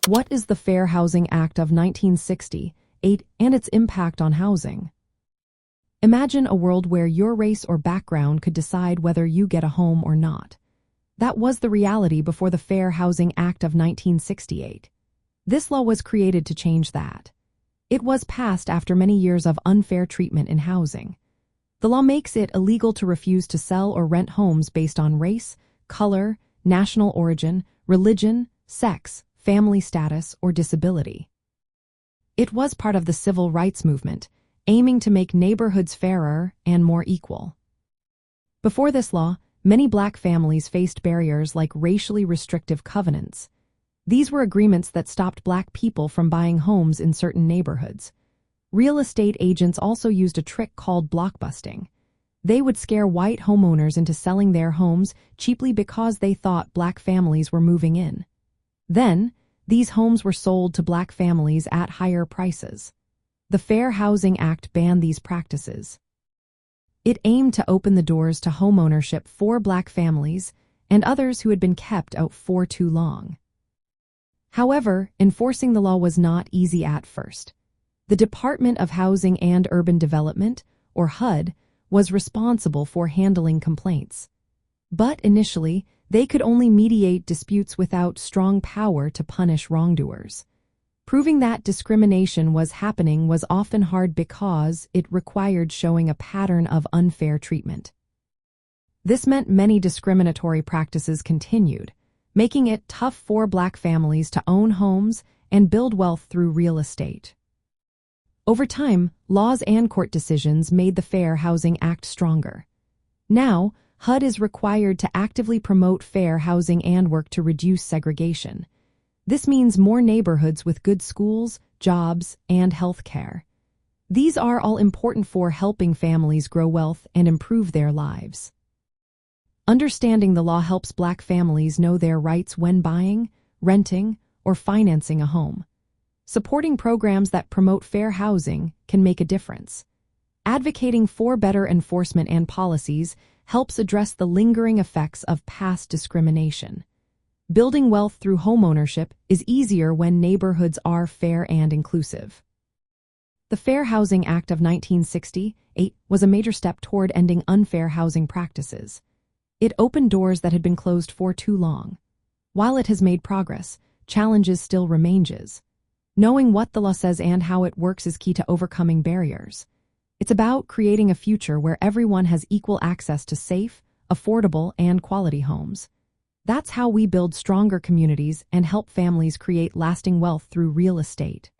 What is the Fair Housing Act of 1968 and its impact on housing? Imagine a world where your race or background could decide whether you get a home or not. That was the reality before the Fair Housing Act of 1968. This law was created to change that. It was passed after many years of unfair treatment in housing. The law makes it illegal to refuse to sell or rent homes based on race, color, national origin, religion, sex, family status, or disability. It was part of the civil rights movement, aiming to make neighborhoods fairer and more equal. Before this law, many Black families faced barriers like racially restrictive covenants. These were agreements that stopped Black people from buying homes in certain neighborhoods. Real estate agents also used a trick called blockbusting. They would scare white homeowners into selling their homes cheaply because they thought Black families were moving in. Then, these homes were sold to Black families at higher prices. The Fair Housing Act banned these practices. It aimed to open the doors to homeownership for Black families and others who had been kept out for too long. However, enforcing the law was not easy at first. The Department of Housing and Urban Development, or HUD, was responsible for handling complaints. But initially, they could only mediate disputes without strong power to punish wrongdoers. Proving that discrimination was happening was often hard because it required showing a pattern of unfair treatment. This meant many discriminatory practices continued, making it tough for Black families to own homes and build wealth through real estate. Over time, laws and court decisions made the Fair Housing Act stronger. Now, HUD is required to actively promote fair housing and work to reduce segregation. This means more neighborhoods with good schools, jobs, and health care. These are all important for helping families grow wealth and improve their lives. Understanding the law helps Black families know their rights when buying, renting, or financing a home. Supporting programs that promote fair housing can make a difference. Advocating for better enforcement and policies helps address the lingering effects of past discrimination. Building wealth through homeownership is easier when neighborhoods are fair and inclusive. The Fair Housing Act of 1968 was a major step toward ending unfair housing practices. It opened doors that had been closed for too long. While it has made progress, challenges still remain. Knowing what the law says and how it works is key to overcoming barriers. It's about creating a future where everyone has equal access to safe, affordable, and quality homes. That's how we build stronger communities and help families create lasting wealth through real estate.